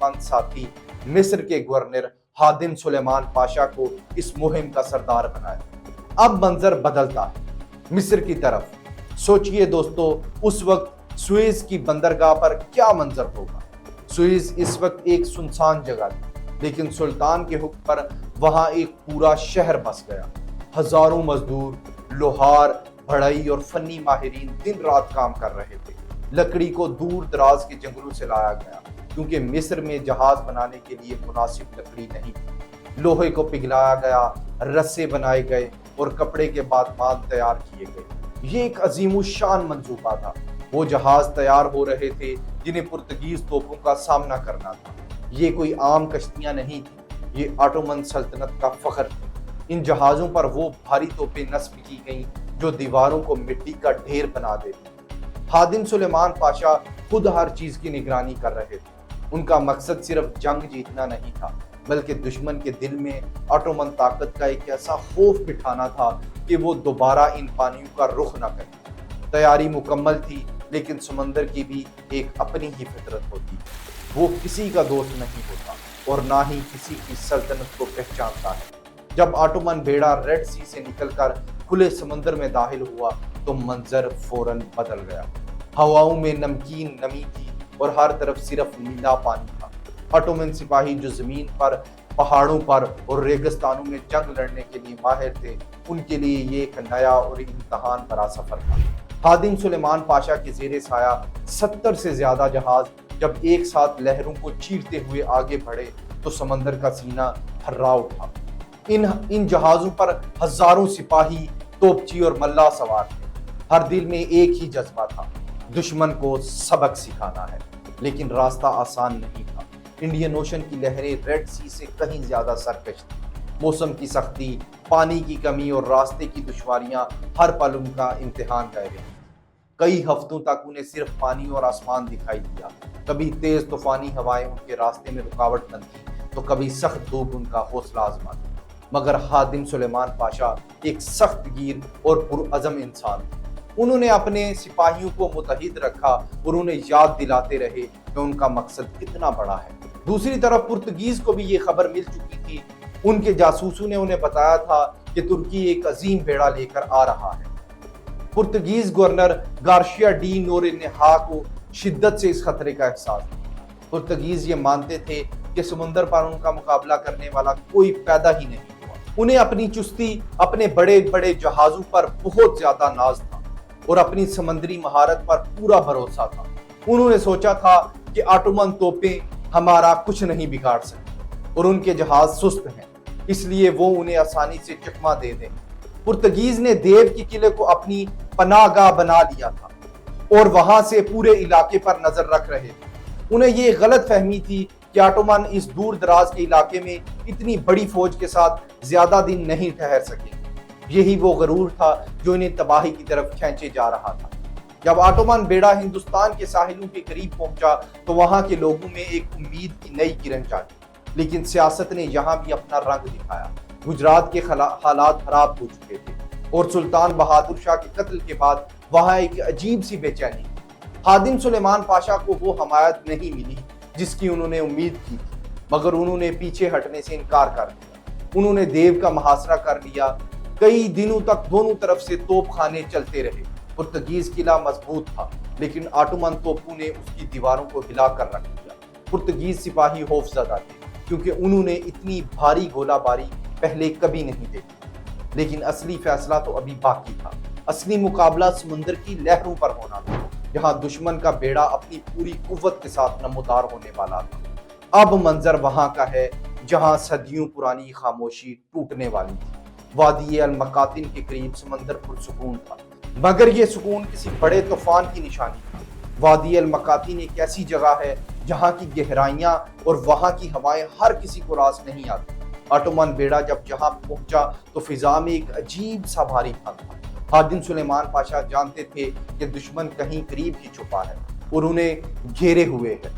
مند ساتھی مصر کے گورنر خادم سلیمان پاشا کو اس مہم کا سردار بنایا۔ اب منظر بدلتا ہے مصر کی طرف۔ سوچئے دوستو، اس وقت سوئز کی بندرگاہ پر کیا منظر ہوگا۔ سوئز اس وقت ایک سنسان جگہ تھی، لیکن سلطان کے حکم پر وہاں ایک پورا شہر بس گیا۔ ہزاروں مزدور، لوہار، بڑھئی اور فنی ماہرین دن رات کام کر رہے تھے۔ لکڑی کو دور دراز کے جنگلوں سے لایا گیا، کیونکہ مصر میں جہاز بنانے کے لیے مناسب لکڑی نہیں تھی۔ لوہے کو پگھلایا گیا، رسے بنائے گئے اور کپڑے کے بادمان تیار کیے گئے۔ یہ ایک عظیم الشان منصوبہ تھا۔ وہ جہاز تیار ہو رہے تھے جنہیں پرتگیز توپوں کا سامنا کرنا تھا۔ یہ کوئی عام کشتیاں نہیں تھیں، یہ آٹومن سلطنت کا فخر تھی۔ ان جہازوں پر وہ بھاری توپیں نصب کی گئیں جو دیواروں کو مٹی کا ڈھیر بنا دیتی۔ خادم سلیمان پاشا خود ہر چیز کی نگرانی کر رہے تھے۔ ان کا مقصد صرف جنگ جیتنا نہیں تھا، بلکہ دشمن کے دل میں آٹومن طاقت کا ایک ایسا خوف بٹھانا تھا کہ وہ دوبارہ ان پانیوں کا رخ نہ کرے۔ تیاری مکمل تھی، لیکن سمندر کی بھی ایک اپنی ہی فطرت ہوتی ہے۔ وہ کسی کا دوست نہیں ہوتا اور نہ ہی کسی کی سلطنت کو پہچانتا ہے۔ جب آٹومن بیڑا ریڈ سی سے نکل کر کھلے سمندر میں داخل ہوا تو منظر فوراً بدل گیا۔ ہواؤں میں نمکین نمی تھی اور ہر طرف صرف نیلا پانی تھا۔ آٹومن سپاہی جو زمین پر، پہاڑوں پر اور ریگستانوں میں جنگ لڑنے کے لیے ماہر تھے، ان کے لیے یہ ایک نیا اور امتحان بھرا سفر تھا۔ خادم سلیمان پاشا کے زیر سایہ 70 سے زیادہ جہاز جب ایک ساتھ لہروں کو چیرتے ہوئے آگے بڑھے تو سمندر کا سینہ تھرا اٹھا۔ ان جہازوں پر ہزاروں سپاہی، توپچی اور ملا سوار تھے۔ ہر دل میں ایک ہی جذبہ تھا، دشمن کو سبق سکھانا ہے۔ لیکن راستہ آسان نہیں تھا۔ انڈین اوشن کی لہریں ریڈ سی سے کہیں زیادہ سرکش تھیں۔ موسم کی سختی، پانی کی کمی اور راستے کی دشواریاں ہر پل ان کا امتحان لے رہی تھیں۔ کئی ہفتوں تک انہیں صرف پانی اور آسمان دکھائی دیا۔ کبھی تیز طوفانی ہوائیں ان کے راستے میں رکاوٹ بنتی تو کبھی سخت دھوپ ان کا حوصلہ آزماتی۔ مگر خادم سلیمان پاشا ایک سخت گیر اور پرعزم انسان تھے۔ انہوں نے اپنے سپاہیوں کو متحد رکھا اور انہیں یاد دلاتے رہے کہ ان کا مقصد کتنا بڑا ہے۔ دوسری طرف پرتگیز کو بھی یہ خبر مل چکی تھی۔ ان کے جاسوسوں نے انہیں بتایا تھا کہ ترکی ایک عظیم بیڑا لے کر آ رہا ہے۔ پرتگیز گورنر گارشیا ڈی نورینہا کو شدت سے اس خطرے کا احساس تھا۔ پرتگیز یہ مانتے تھے کہ سمندر پر ان کا مقابلہ کرنے والا کوئی پیدا ہی نہیں ہوا۔ انہیں اپنی چستی، اپنے بڑے بڑے جہازوں پر بہت زیادہ ناز تھا اور اپنی سمندری مہارت پر پورا بھروسہ تھا۔ انہوں نے سوچا تھا کہ آٹومن توپیں ہمارا کچھ نہیں بگاڑ سکتی اور ان کے جہاز سست ہیں، اس لیے وہ انہیں آسانی سے چکما دے دیں۔ پرتگیز نے دیو کے قلعے کو اپنی پناہ گاہ بنا لیا تھا اور وہاں سے پورے علاقے پر نظر رکھ رہے تھے۔ انہیں یہ غلط فہمی تھی کہ آٹومن اس دور دراز کے علاقے میں اتنی بڑی فوج کے ساتھ زیادہ دن نہیں ٹھہر سکیں گے۔ یہی وہ غرور تھا جو انہیں تباہی کی طرف کھینچے جا رہا تھا۔ جب آٹومن بیڑا ہندوستان کے ساحلوں کے قریب پہنچا تو وہاں کے لوگوں میں ایک امید کی نئی کرن جاگی، لیکن سیاست نے یہاں بھی اپنا رنگ دکھایا۔ گجرات کے حالات خراب ہو چکے تھے اور سلطان بہادر شاہ کے قتل کے بعد وہاں ایک عجیب سی بے چینی تھی۔ خادم سلیمان پاشا کو وہ حمایت نہیں ملی جس کی انہوں نے امید کی تھی، مگر انہوں نے پیچھے ہٹنے سے انکار کر دیا۔ انہوں نے دیو کا محاصرہ کر لیا۔ کئی دنوں تک دونوں طرف سے توپ خانے چلتے رہے۔ پرتگیز قلعہ مضبوط تھا، لیکن آٹومن توپوں نے اس کی دیواروں کو ہلا کر رکھ دیا۔ پرتگیز سپاہی خوفزدہ تھے، کیونکہ انہوں نے اتنی بھاری گولہ باری پہلے کبھی نہیں دیکھی۔ لیکن اصلی فیصلہ تو ابھی باقی تھا۔ اصلی مقابلہ سمندر کی لہروں پر ہونا تھا، جہاں دشمن کا بیڑا اپنی پوری قوت کے ساتھ نمودار ہونے والا تھا۔ اب منظر وہاں کا ہے جہاں صدیوں پرانی خاموشی ٹوٹنے والی تھی۔ وادی المقاتن کے قریب سمندر پرسکون تھا، مگر یہ سکون کسی بڑے طوفان کی نشانی تھا۔ وادی المقاتن ایک ایسی جگہ ہے جہاں کی گہرائیاں اور وہاں کی ہوائیں ہر کسی کو راس نہیں آتی۔ آٹومن بیڑا جب جہاں پہنچا تو فضا میں ایک عجیب سا بھاری پن تھا۔ خادم سلیمان پاشا جانتے تھے کہ دشمن کہیں قریب ہی چھپا ہے اور انہیں گھیرے ہوئے ہے۔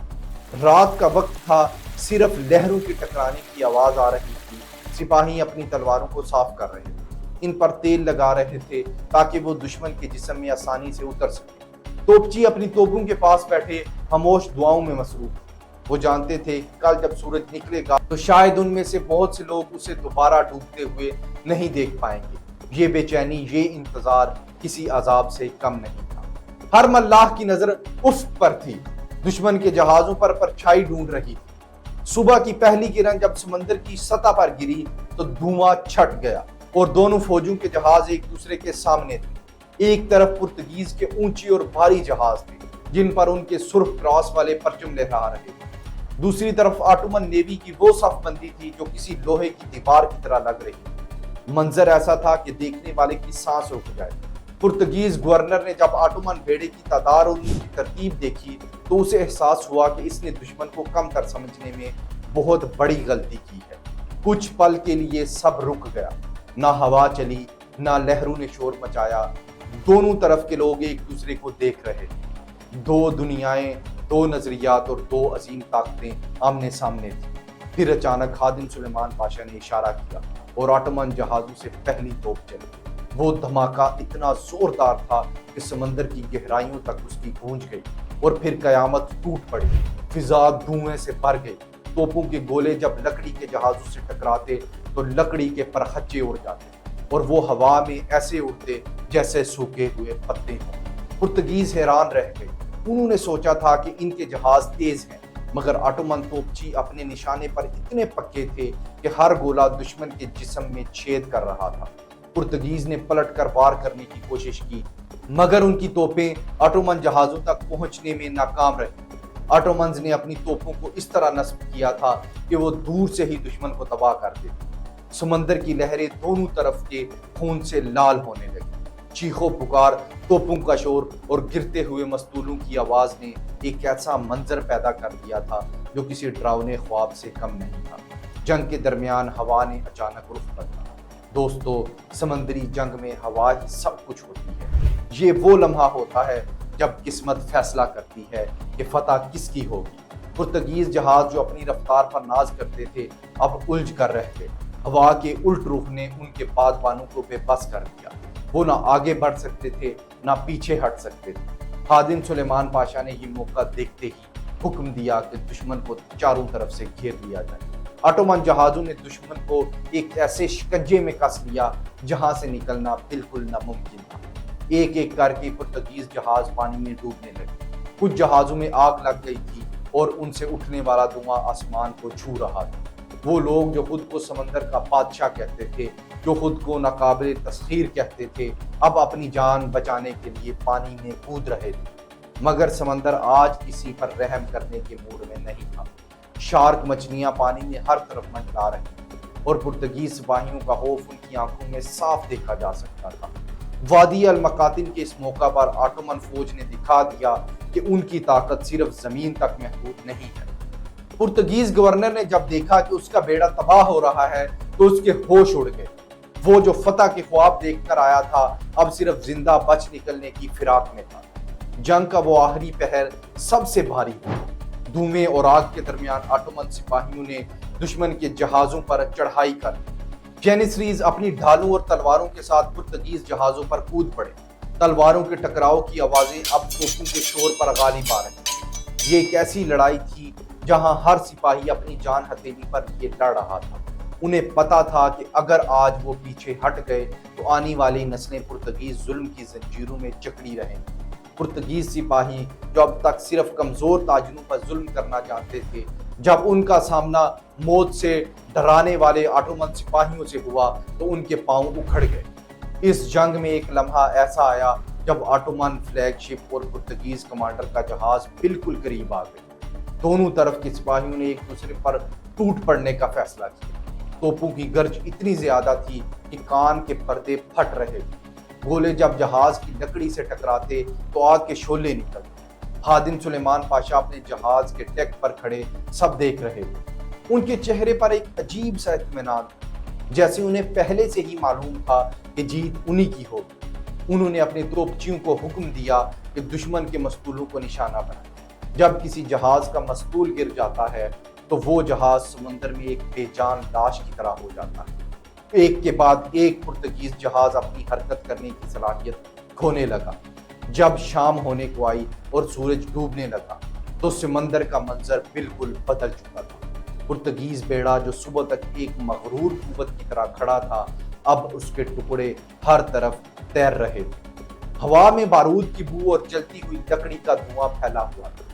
رات کا وقت تھا، صرف لہروں کی ٹکرانے کی آواز آ رہی تھی۔ سپاہی اپنی تلواروں کو صاف کر رہے تھے، ان پر تیل لگا رہے تھے تاکہ وہ دشمن کے جسم میں آسانی سے اتر سکے۔ توپچی اپنی توپوں کے پاس بیٹھے خاموش دعاؤں میں مصروف۔ وہ جانتے تھے کل جب سورج نکلے گا تو شاید ان میں سے بہت سے لوگ اسے دوبارہ ڈوبتے ہوئے نہیں دیکھ پائیں گے۔ یہ بے چینی، یہ انتظار کسی عذاب سے کم نہیں تھا۔ ہر ملاح کی نظر افق پر تھی، دشمن کے جہازوں پر پرچھائی ڈھونڈ رہی تھی۔ صبح کی پہلی کرن جب سمندر کی سطح پر گری تو دھواں چھٹ گیا اور دونوں فوجوں کے جہاز ایک دوسرے کے سامنے تھے۔ ایک طرف پرتگیز کے اونچی اور بھاری جہاز تھے جن پر ان کے سرخ کراس والے پرچم لہرا رہے تھے۔ دوسری طرف آٹومن نیوی کی وہ صف بندی تھی جو کسی لوہے کی دیوار کی طرح لگ رہی تھی۔ منظر ایسا تھا کہ دیکھنے والے کی سانس رک جائے۔ پرتگیز گورنر نے جب آٹومن بیڑے کی تعداد اور ان کی ترتیب دیکھی تو اسے احساس ہوا کہ اس نے دشمن کو کم تر سمجھنے میں بہت بڑی غلطی کی ہے۔ کچھ پل کے لیے سب رک گیا، نہ ہوا چلی نہ لہروں نے شور مچایا۔ دونوں طرف کے لوگ ایک دوسرے کو دیکھ رہے تھے۔ دو دنیائیں، دو نظریات اور دو عظیم طاقتیں آمنے سامنے تھیں۔ پھر اچانک خادم سلیمان پاشا نے اشارہ کیا اور آٹومن جہازوں سے پہلی توپ چلی۔ وہ دھماکہ اتنا زوردار تھا کہ سمندر کی گہرائیوں تک اس کی گونج گئی اور پھر قیامت ٹوٹ پڑی۔ فضا دھوئیں سے بھر گئی۔ توپوں کے گولے جب لکڑی کے جہازوں سے ٹکراتے تو لکڑی کے پرخچے اڑ جاتے اور وہ ہوا میں ایسے اڑتے جیسے سوکھے ہوئے پتے ہوں۔ پرتگیز حیران رہ گئے۔ انہوں نے سوچا تھا کہ ان کے جہاز تیز ہیں، مگر آٹومن توپچی اپنے نشانے پر اتنے پکے تھے کہ ہر گولہ دشمن کے جسم میں چھید کر رہا تھا۔ پرتگیز نے پلٹ کر وار کرنے کی کوشش کی مگر ان کی توپیں آٹومن جہازوں تک پہنچنے میں ناکام رہیں۔ آٹومنز نے اپنی توپوں کو اس طرح نصب کیا تھا کہ وہ دور سے ہی دشمن کو تباہ کر دیتے۔ سمندر کی لہریں دونوں طرف کے خون سے لال ہونے لگی۔ چیخو پکار، توپوں کا شور اور گرتے ہوئے مستولوں کی آواز نے ایک ایسا منظر پیدا کر دیا تھا جو کسی ڈراؤنے خواب سے کم نہیں تھا۔ جنگ کے درمیان ہوا نے اچانک رخ بدلا۔ دوستو، سمندری جنگ میں ہوا ہی سب کچھ ہوتی ہے۔ یہ وہ لمحہ ہوتا ہے جب قسمت فیصلہ کرتی ہے کہ فتح کس کی ہوگی۔ پرتگیز جہاز جو اپنی رفتار پر ناز کرتے تھے اب الجھ کر رہ گئے۔ ہوا کے الٹ رخ نے ان کے پادبانوں کو بے بس کر دیا۔ وہ نہ آگے بڑھ سکتے تھے نہ پیچھے ہٹ سکتے تھے۔ خادم سلیمان پاشا نے یہ موقع دیکھتے ہی حکم دیا کہ دشمن کو چاروں طرف سے گھیر لیا جائے۔ آٹومن جہازوں نے دشمن کو ایک ایسے شکنجے میں کس لیا جہاں سے نکلنا بالکل ناممکن تھا۔ ایک ایک کر کے پرتگیز جہاز پانی میں ڈوبنے لگے۔ کچھ جہازوں میں آگ لگ گئی تھی اور ان سے اٹھنے والا دھواں آسمان کو چھو رہا تھا۔ وہ لوگ جو خود کو سمندر کا بادشاہ کہتے تھے، جو خود کو ناقابل تسخیر کہتے تھے، اب اپنی جان بچانے کے لیے پانی میں کود رہے تھے۔ مگر سمندر آج کسی پر رحم کرنے کے موڈ میں نہیں تھا۔ شارک مچھلیاں پانی میں ہر طرف منڈلا رہی تھیں اور پرتگیز سپاہیوں کا خوف ان کی آنکھوں میں صاف دیکھا جا سکتا تھا۔ وادی المقاتن کے اس موقع پر آٹومن فوج نے دکھا دیا کہ ان کی طاقت صرف زمین تک محدود نہیں ہے۔ پرتگیز گورنر نے جب دیکھا کہ اس کا بیڑا تباہ ہو رہا ہے تو اس کے ہوش اڑ گئے۔ وہ جو فتح کے خواب دیکھ کر آیا تھا اب صرف زندہ بچ نکلنے کی فراق میں تھا۔ جنگ کا وہ آخری پہر سب سے بھاری تھا۔ دھوئیں اور آگ کے درمیان آٹومن سپاہیوں نے دشمن کے جہازوں پر چڑھائی کر جینیسریز اپنی ڈھالوں اور تلواروں کے ساتھ پرتگیز جہازوں پر کود پڑے۔ تلواروں کے ٹکراؤ کی آوازیں اب توپوں کے شور پر غالب آ رہی۔ یہ ایک ایسی لڑائی تھی جہاں ہر سپاہی اپنی جان ہتھیلی پر یہ لڑ رہا تھا۔ انہیں پتا تھا کہ اگر آج وہ پیچھے ہٹ گئے تو آنے والی نسلیں پرتگیز ظلم کی زنجیروں میں جکڑی رہیں گی۔ پرتگیز سپاہی جو اب تک صرف کمزور تاجروں پر ظلم کرنا جانتے تھے، جب ان کا سامنا موت سے ڈرانے والے آٹومن سپاہیوں سے ہوا تو ان کے پاؤں اکھڑ گئے۔ اس جنگ میں ایک لمحہ ایسا آیا جب آٹومن فلیگ شپ اور پرتگیز کمانڈر کا جہاز بالکل قریب آ گئے۔ دونوں طرف کے سپاہیوں نے ایک دوسرے پر ٹوٹ پڑنے کا فیصلہ کیا۔ توپوں کی گرج اتنی زیادہ تھی کہ کان کے پردے پھٹ رہے تھے۔ گولے جب جہاز کی لکڑی سے ٹکراتے تو آگ کے شعلے نکلتے۔ خادم سلیمان پاشا اپنے جہاز کے ڈیک پر کھڑے سب دیکھ رہے تھے۔ ان کے چہرے پر ایک عجیب سا اطمینان تھا، جیسے انہیں پہلے سے ہی معلوم تھا کہ جیت انہی کی ہوگی۔ انہوں نے اپنے توپچیوں کو حکم دیا کہ دشمن کے مستولوں کو نشانہ بنائیں۔ جب کسی جہاز کا مستول گر جاتا ہے تو وہ جہاز سمندر میں ایک بے جان لاش کی طرح ہو جاتا ہے۔ ایک کے بعد ایک پرتگیز جہاز اپنی حرکت کرنے کی صلاحیت کھونے لگا۔ جب شام ہونے کو آئی اور سورج ڈوبنے لگا تو سمندر کا منظر بالکل بدل چکا تھا۔ پرتگیز بیڑا جو صبح تک ایک مغرور قوت کی طرح کھڑا تھا، اب اس کے ٹکڑے ہر طرف تیر رہے تھے۔ ہوا میں بارود کی بو اور جلتی ہوئی لکڑی کا دھواں پھیلا ہوا تھا۔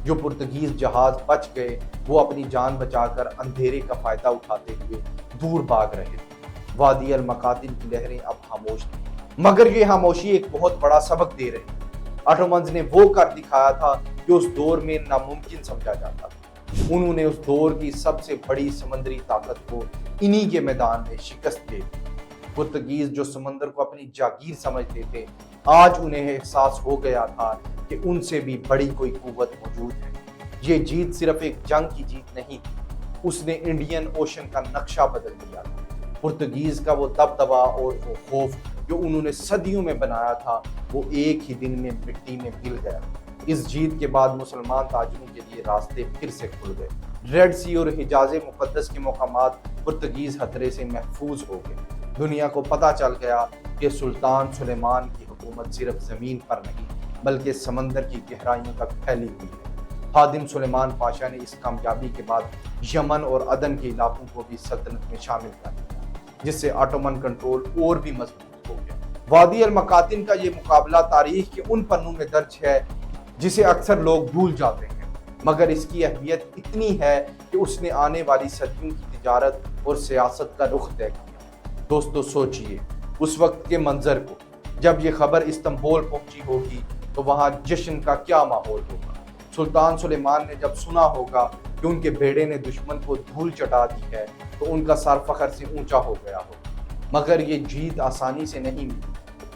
جو پرتگیز جہاز بچ گئے وہ اپنی جان بچا کر اندھیرے کا فائدہ اٹھاتے ہوئے دور بھاگ رہے تھے۔ وادی المقاتل کی لہریں اب خاموش تھیں، مگر یہ خاموشی ایک بہت بڑا سبق دے رہی تھی۔ آٹومنز نے وہ کر دکھایا تھا جو اس دور میں ناممکن سمجھا جاتا تھا۔ انہوں نے اس دور کی سب سے بڑی سمندری طاقت کو انہی کے میدان میں شکست دے دی۔ پرتگیز جو سمندر کو اپنی جاگیر سمجھتے تھے، آج انہیں احساس ہو گیا تھا کہ ان سے بھی بڑی کوئی قوت موجود ہے۔ یہ جیت صرف ایک جنگ کی جیت نہیں تھی، اس نے انڈین اوشن کا نقشہ بدل دیا تھا۔ پرتگیز کا وہ دبدبا اور وہ خوف جو انہوں نے صدیوں میں بنایا تھا، وہ ایک ہی دن میں مٹی میں مل گیا۔ اس جیت کے بعد مسلمان تاجروں کے لیے راستے پھر سے کھل گئے۔ ریڈ سی اور حجاز مقدس کے مقامات پرتگیز خطرے سے محفوظ ہو گئے۔ دنیا کو پتہ چل گیا کہ سلطان سلیمان کی حکومت صرف زمین پر نہیں بلکہ سمندر کی گہرائیوں تک پھیلی ہوئی ہے۔ خادم سلیمان پاشا نے اس کامیابی کے بعد یمن اور عدن کے علاقوں کو بھی سلطنت میں شامل کر دیا، جس سے آٹومن کنٹرول اور بھی مضبوط ہو گیا۔ وادی المقاتل کا یہ مقابلہ تاریخ کے ان پنوں میں درج ہے جسے اکثر لوگ بھول جاتے ہیں، مگر اس کی اہمیت اتنی ہے کہ اس نے آنے والی صدیوں کی تجارت اور سیاست کا رخ طے کیا۔ دوستو سوچئے اس وقت کے منظر کو، جب یہ خبر استنبول پہنچی ہوگی تو وہاں جشن کا کیا ماحول ہوگا۔ سلطان سلیمان نے جب سنا ہوگا کہ ان کے بیڑے نے دشمن کو دھول چٹا دی ہے تو ان کا سر فخر سے اونچا ہو گیا ہوگا۔ مگر یہ جیت آسانی سے نہیں ملی،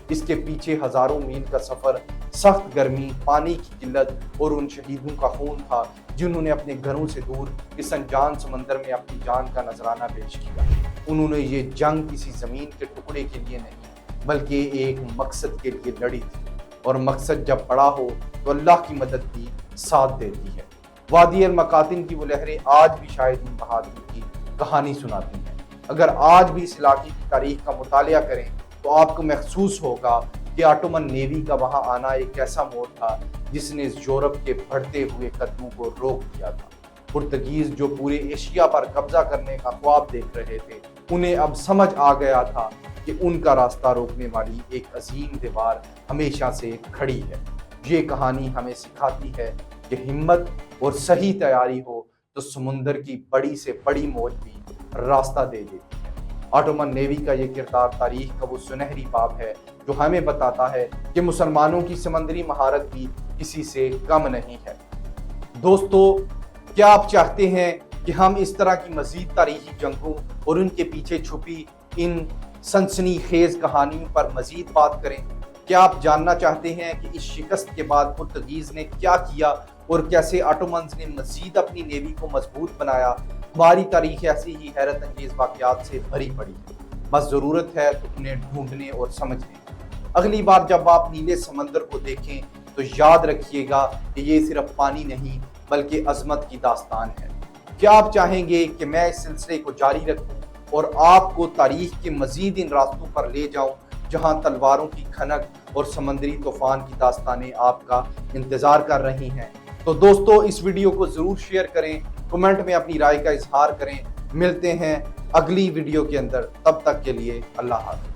اس کے پیچھے ہزاروں میل کا سفر، سخت گرمی، پانی کی قلت اور ان شہیدوں کا خون تھا جنہوں نے اپنے گھروں سے دور اس انجان سمندر میں اپنی جان کا نذرانہ پیش کیا۔ انہوں نے یہ جنگ کسی زمین کے ٹکڑے کے لیے نہیں بلکہ ایک مقصد کے لیے لڑی تھی، اور مقصد جب بڑا ہو تو اللہ کی مدد بھی ساتھ دیتی ہے۔ وادی المقاتل کی وہ لہریں آج بھی شاید ان بہادروں کی کہانی سناتی ہیں۔ اگر آج بھی اس علاقے کی تاریخ کا مطالعہ کریں تو آپ کو محسوس ہوگا کہ آٹومن نیوی کا وہاں آنا ایک ایسا موڑ تھا جس نے یورپ کے بڑھتے ہوئے قدموں کو روک دیا تھا۔ پرتگیز جو پورے ایشیا پر قبضہ کرنے کا خواب دیکھ رہے تھے، انہیں اب سمجھ آ گیا تھا کہ ان کا راستہ روکنے والی ایک عظیم دیوار ہمیشہ سے کھڑی ہے۔ یہ کہانی ہمیں سکھاتی ہے کہ ہمت اور صحیح تیاری ہو تو سمندر کی بڑی سے بڑی موج بھی راستہ دے دیتی ہے۔ آٹومن نیوی کا یہ کردار تاریخ کا وہ سنہری باب ہے جو ہمیں بتاتا ہے کہ مسلمانوں کی سمندری مہارت بھی کسی سے کم نہیں ہے۔ دوستو، کیا آپ چاہتے ہیں کہ ہم اس طرح کی مزید تاریخی جنگوں اور ان کے پیچھے چھپی ان سنسنی خیز کہانیوں پر مزید بات کریں؟ کیا آپ جاننا چاہتے ہیں کہ اس شکست کے بعد پرتگیز نے کیا کیا اور کیسے آٹومنز نے مزید اپنی نیوی کو مضبوط بنایا؟ ہماری تاریخ ایسی ہی حیرت انگیز واقعات سے بھری پڑی ہے، بس ضرورت ہے تو انہیں ڈھونڈنے اور سمجھنے۔ اگلی بار جب آپ نیلے سمندر کو دیکھیں تو یاد رکھیے گا کہ یہ صرف پانی نہیں بلکہ عظمت کی داستان ہے۔ کیا آپ چاہیں گے کہ میں اس سلسلے کو جاری رکھوں اور آپ کو تاریخ کے مزید ان راستوں پر لے جاؤں جہاں تلواروں کی کھنک اور سمندری طوفان کی داستانیں آپ کا انتظار کر رہی ہیں؟ تو دوستو، اس ویڈیو کو ضرور شیئر کریں، کمنٹ میں اپنی رائے کا اظہار کریں۔ ملتے ہیں اگلی ویڈیو کے اندر، تب تک کے لیے اللہ حافظ۔